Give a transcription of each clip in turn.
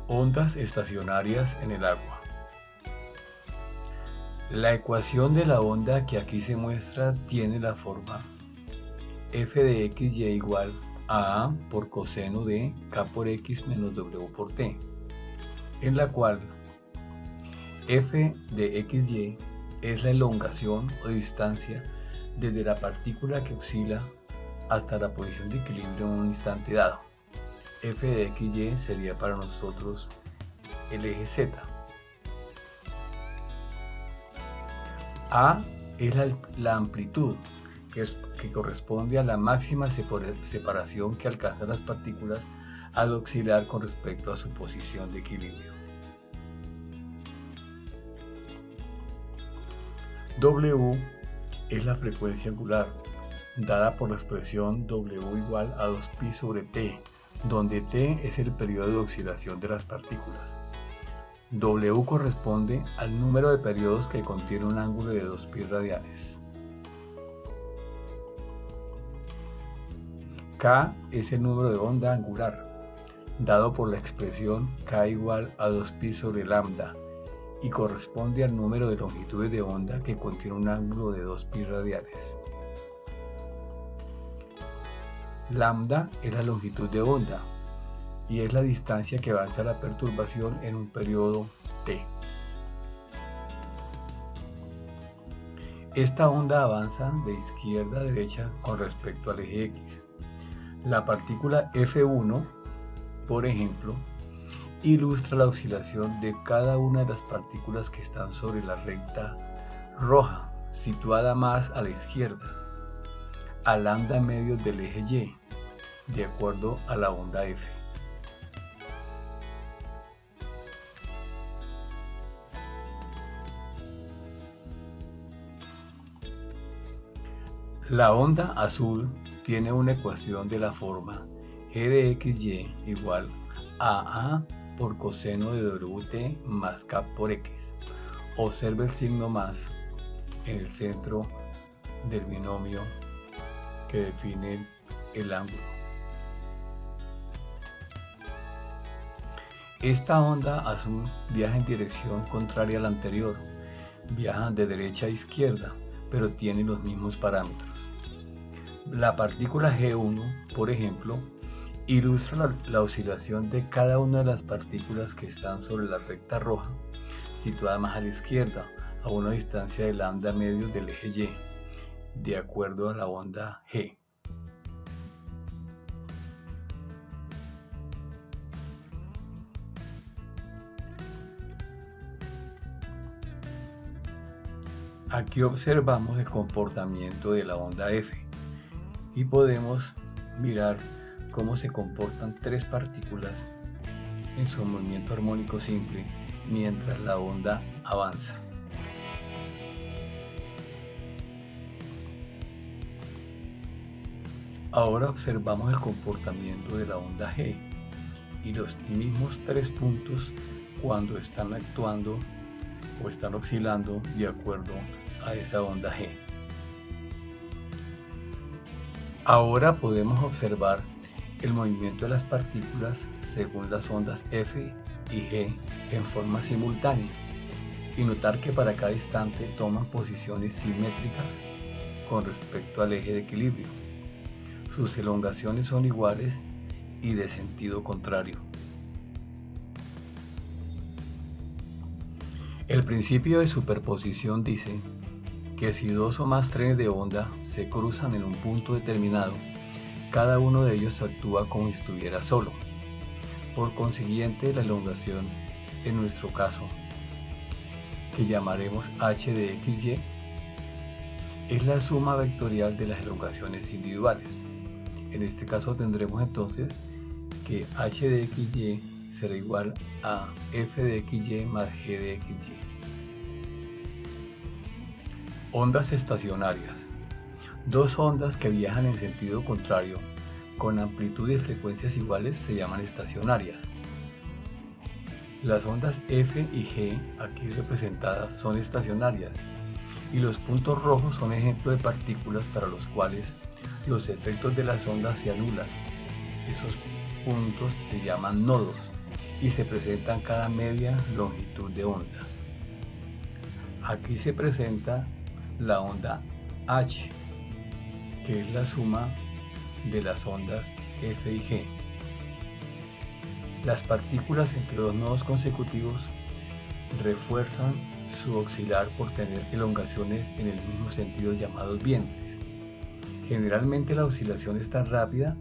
Ondas estacionarias en el agua. La ecuación de la onda que aquí se muestra tiene la forma f de xy igual a por coseno de k por x menos w por t, en la cual f de xy es la elongación o distancia desde la partícula que oscila hasta la posición de equilibrio en un instante dado. F de xy sería para nosotros el eje z. A es la amplitud que corresponde a la máxima separación que alcanzan las partículas al oscilar con respecto a su posición de equilibrio. W es la frecuencia angular, dada por la expresión W igual a 2pi sobre t, donde t es el periodo de oscilación de las partículas. W corresponde al número de periodos que contiene un ángulo de 2pi radianes. K es el número de onda angular, dado por la expresión K igual a 2pi sobre lambda, y corresponde al número de longitudes de onda que contiene un ángulo de 2pi radianes. Lambda es la longitud de onda y es la distancia que avanza la perturbación en un periodo t. Esta onda avanza de izquierda a derecha con respecto al eje x. La partícula F1, por ejemplo, ilustra la oscilación de cada una de las partículas que están sobre la recta roja, situada más a la izquierda, a lambda medio del eje y, de acuerdo a la onda F. La onda azul tiene una ecuación de la forma g de xy igual a por coseno de wt más k por x. Observe el signo más en el centro del binomio que define el ángulo. Esta onda azul viaja en dirección contraria a la anterior, viaja de derecha a izquierda, pero tiene los mismos parámetros. La partícula G1, por ejemplo, ilustra la oscilación de cada una de las partículas que están sobre la recta roja, situada más a la izquierda, a una distancia de lambda medio del eje y, de acuerdo a la onda G. Aquí observamos el comportamiento de la onda F y podemos mirar cómo se comportan tres partículas en su movimiento armónico simple mientras la onda avanza. Ahora observamos el comportamiento de la onda G y los mismos tres puntos cuando están actuando o están oscilando de acuerdo a esa onda G. Ahora podemos observar el movimiento de las partículas según las ondas F y G en forma simultánea y notar que para cada instante toman posiciones simétricas con respecto al eje de equilibrio. Sus elongaciones son iguales y de sentido contrario. El principio de superposición dice que si dos o más trenes de onda se cruzan en un punto determinado, cada uno de ellos actúa como si estuviera solo. Por consiguiente, la elongación, en nuestro caso, que llamaremos h de xy, es la suma vectorial de las elongaciones individuales. En este caso tendremos entonces que h de xy será igual a f de xy más g de xy. Ondas estacionarias. Dos ondas que viajan en sentido contrario con amplitud y frecuencias iguales se llaman estacionarias. Las ondas F y G aquí representadas son estacionarias y los puntos rojos son ejemplos de partículas para los cuales los efectos de las ondas se anulan. Esos puntos se llaman nodos y se presentan cada media longitud de onda. Aquí se presenta la onda H, que es la suma de las ondas F y G. Las partículas entre dos nodos consecutivos refuerzan su auxiliar por tener elongaciones en el mismo sentido llamados vientres. Generalmente la oscilación es tan rápida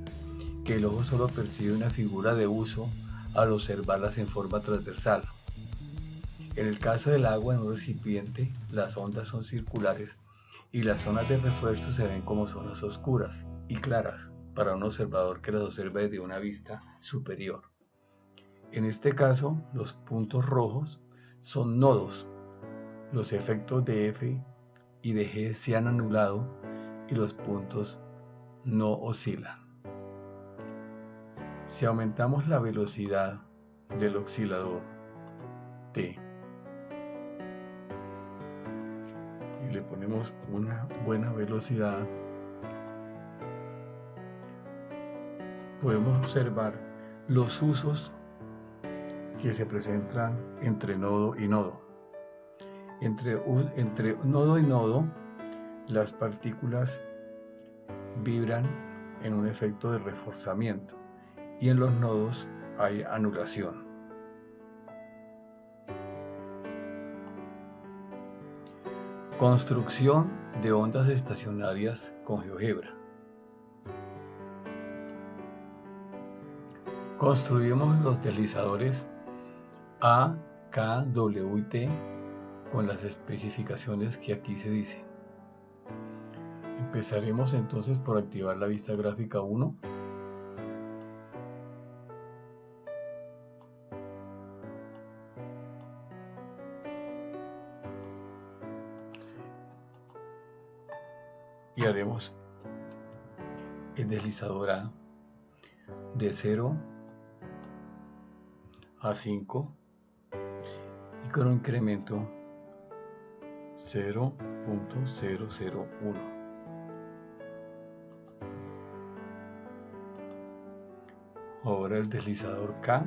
que el ojo solo percibe una figura de uso al observarlas en forma transversal. En el caso del agua en un recipiente, las ondas son circulares y las zonas de refuerzo se ven como zonas oscuras y claras para un observador que las observa desde una vista superior. En este caso, los puntos rojos son nodos. Los efectos de F y de G se han anulado y los puntos no oscilan. Si aumentamos la velocidad del oscilador T y le ponemos una buena velocidad, podemos observar los usos que se presentan entre nodo y nodo. Entre nodo y nodo, las partículas vibran en un efecto de reforzamiento y en los nodos hay anulación. Construcción de ondas estacionarias con GeoGebra. Construimos los deslizadores A, K, W y T con las especificaciones que aquí se dicen. Empezaremos entonces por activar la vista gráfica 1. Y haremos el deslizador A de 0 a 5 y con un incremento 0.001. Ahora el deslizador K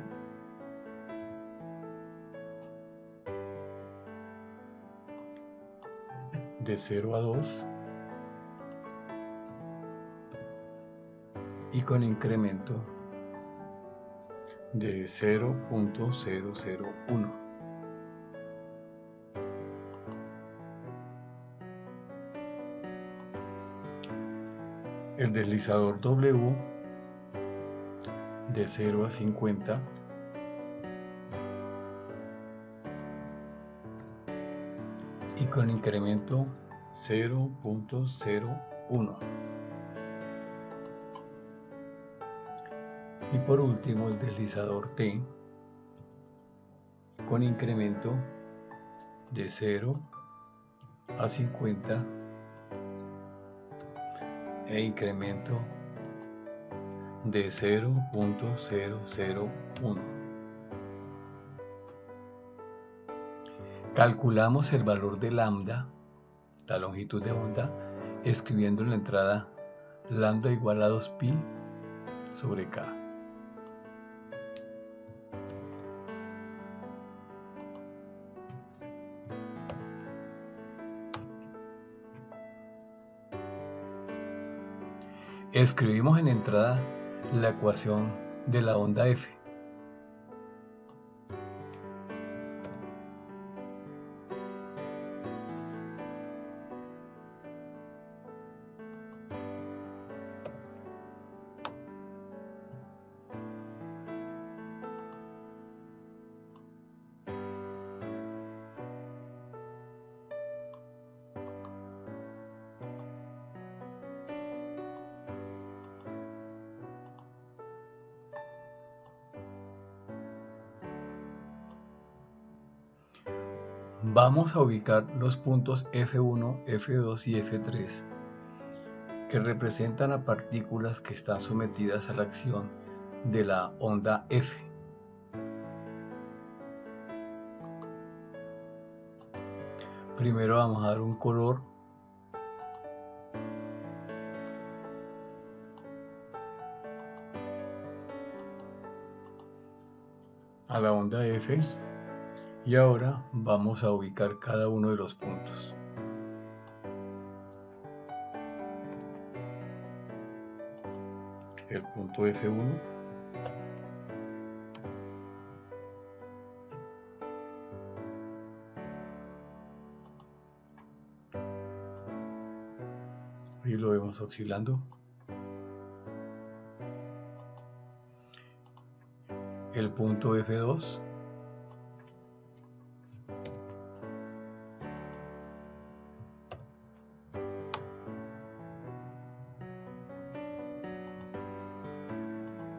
de 0 a 2 y con incremento de 0.001. El deslizador W de 0 a 50 y con incremento 0.01. Y por último el deslizador T con incremento de 0 a 50 e incremento de 0.001. Calculamos el valor de lambda, la longitud de onda, escribiendo en la entrada lambda igual a 2pi sobre k. Escribimos en entrada la ecuación de la onda F. Vamos a ubicar los puntos F1, F2 y F3 que representan a partículas que están sometidas a la acción de la onda F. Primero vamos a dar un color a la onda F y ahora vamos a ubicar cada uno de los puntos. El punto F1, y lo vemos oscilando. El punto F2,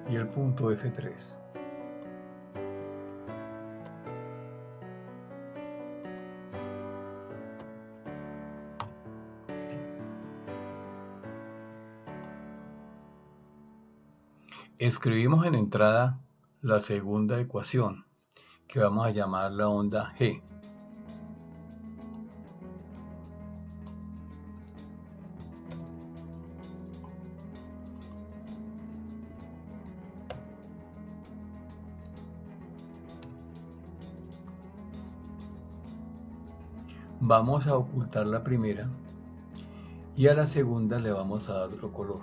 y el punto F3. Escribimos en entrada la segunda ecuación, que vamos a llamar la onda G. Vamos a ocultar la primera y a la segunda le vamos a dar otro color.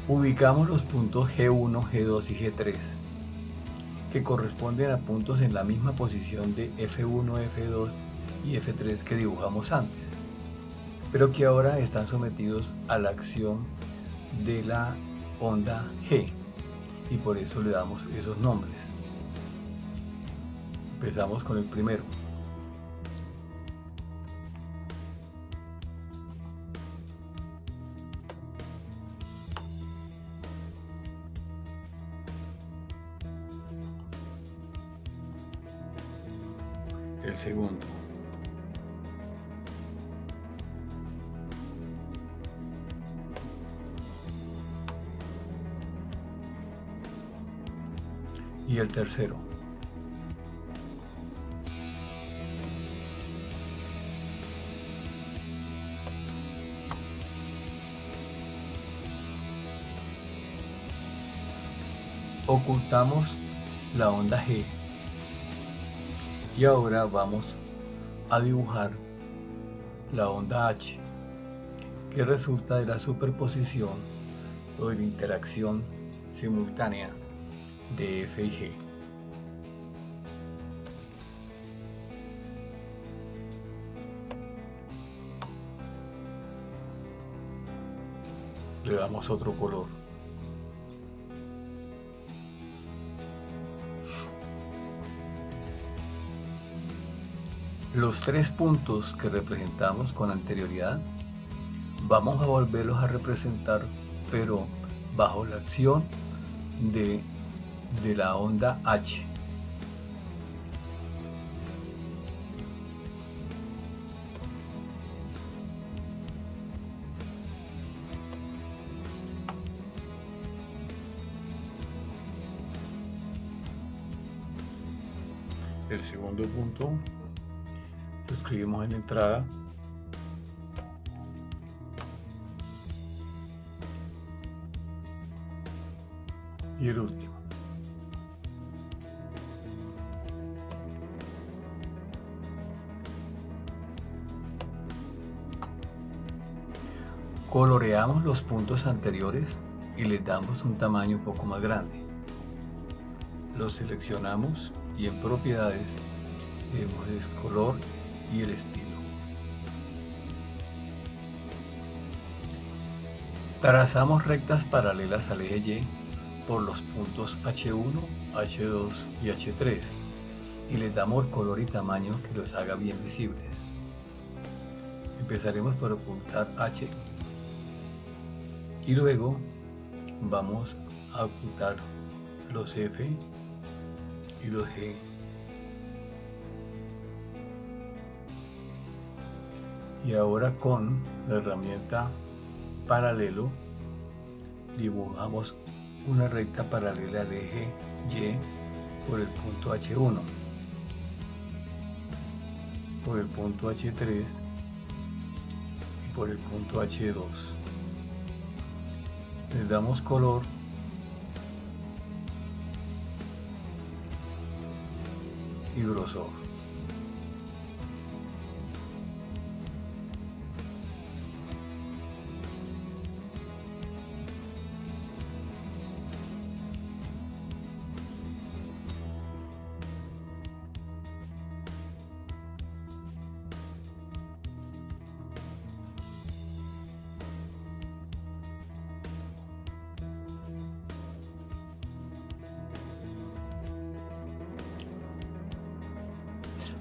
Ubicamos los puntos G1, G2 y G3, que corresponden a puntos en la misma posición de F1, F2 y F3 que dibujamos antes, pero que ahora están sometidos a la acción de la onda G, y por eso le damos esos nombres. Empezamos con el primero. El segundo. Y el tercero. Ocultamos la onda G. Y ahora vamos a dibujar la onda H, que resulta de la superposición o de la interacción simultánea de F y G. Le damos otro color. Los tres puntos que representamos con anterioridad vamos a volverlos a representar, pero bajo la acción de la onda H. El segundo punto lo escribimos en la entrada. Y el último. Coloreamos los puntos anteriores y les damos un tamaño un poco más grande. Los seleccionamos y en propiedades vemos el color y el estilo. Trazamos rectas paralelas al eje Y por los puntos H1, H2 y H3 y les damos color y tamaño que los haga bien visibles. Empezaremos por ocultar H y luego vamos a ocultar los F y los G. Y ahora con la herramienta paralelo dibujamos una recta paralela al eje Y por el punto H1. por el punto H3 y por el punto H2. Les damos color y grosor.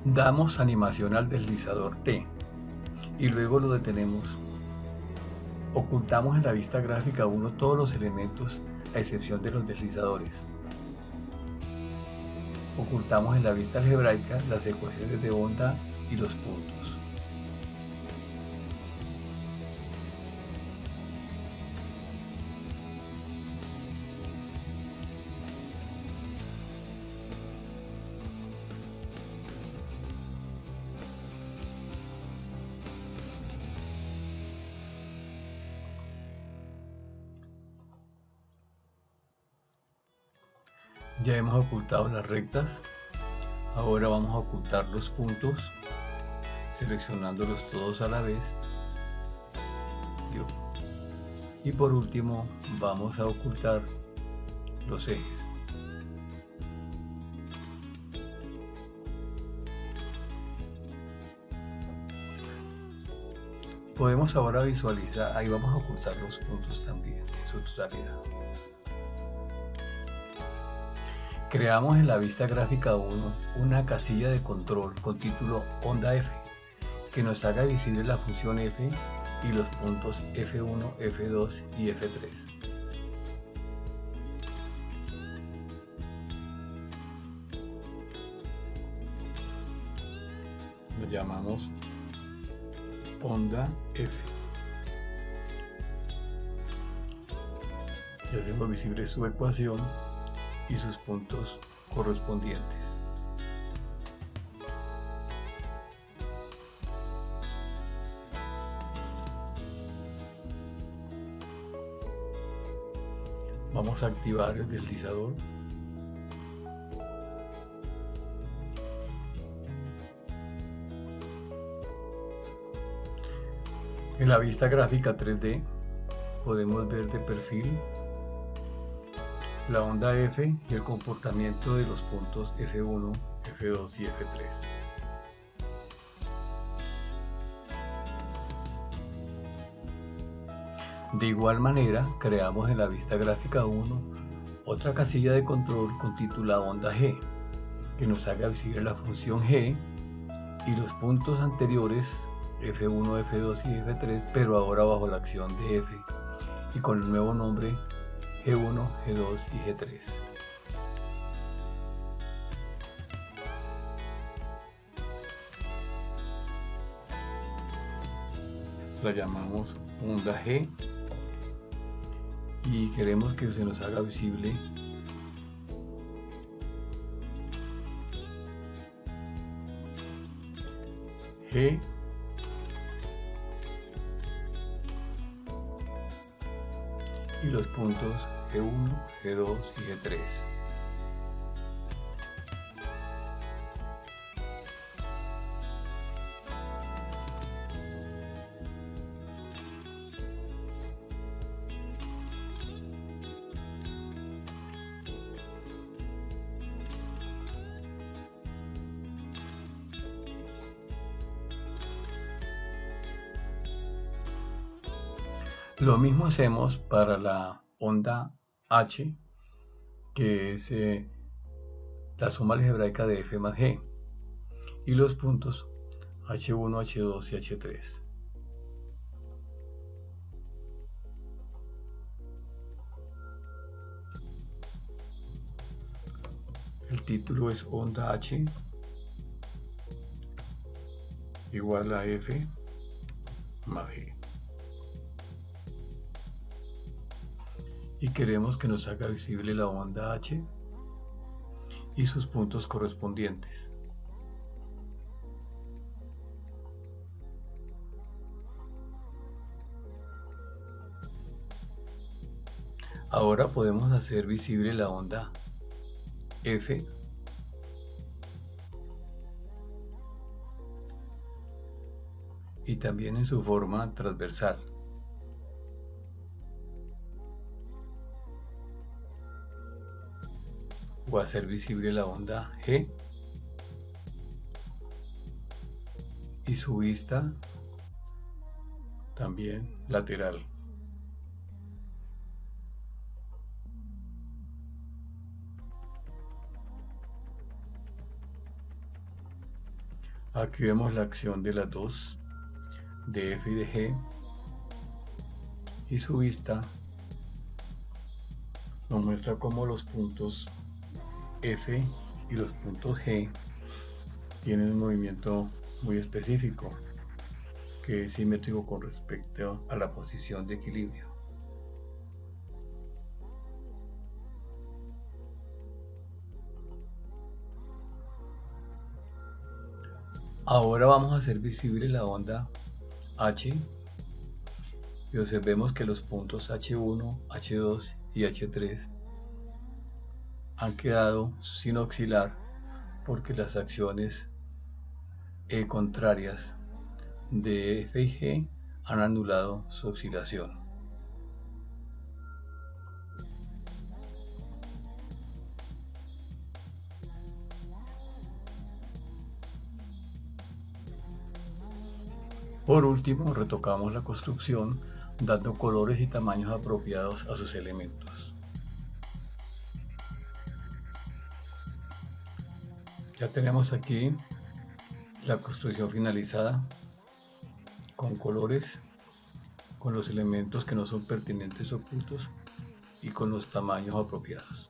Damos animación al deslizador T y luego lo detenemos. Ocultamos en la vista gráfica 1 todos los elementos a excepción de los deslizadores. Ocultamos en la vista algebraica las ecuaciones de onda y los puntos. Ya hemos ocultado las rectas, ahora vamos a ocultar los puntos, seleccionándolos todos a la vez. Y por último vamos a ocultar los ejes. Podemos ahora visualizar, ahí vamos a ocultar los puntos también en su totalidad. Creamos en la vista gráfica 1 una casilla de control con título onda F, que nos haga visible la función F y los puntos F1, F2 y F3. Lo llamamos onda F. Y hacemos visible su ecuación y sus puntos correspondientes. Vamos a activar el deslizador. En la vista gráfica 3D podemos ver de perfil la onda F y el comportamiento de los puntos F1, F2 y F3. De igual manera, creamos en la vista gráfica 1 otra casilla de control con título onda G, que nos haga visible la función G y los puntos anteriores F1, F2 y F3, pero ahora bajo la acción de F y con el nuevo nombre G1, G2 y G3. La llamamos onda G y queremos que se nos haga visible G y los puntos G1, G2 y G3. Lo mismo hacemos para la onda H, que es la suma algebraica de F más G, y los puntos H1, H2 y H3. El título es onda H igual a F más G. Y queremos que nos haga visible la onda H y sus puntos correspondientes. Ahora podemos hacer visible la onda F y también en su forma transversal. O hacer visible la onda G y su vista también lateral. Aquí vemos la acción de las dos, de F y de G, y su vista nos muestra cómo los puntos F y los puntos G tienen un movimiento muy específico, que es simétrico con respecto a la posición de equilibrio. Ahora vamos a hacer visible la onda H y observemos que los puntos H1, H2 y H3 han quedado sin oscilar porque las acciones contrarias de F y G han anulado su oscilación. Por último, retocamos la construcción dando colores y tamaños apropiados a sus elementos. Ya tenemos aquí la construcción finalizada con colores, con los elementos que no son pertinentes ocultos y con los tamaños apropiados.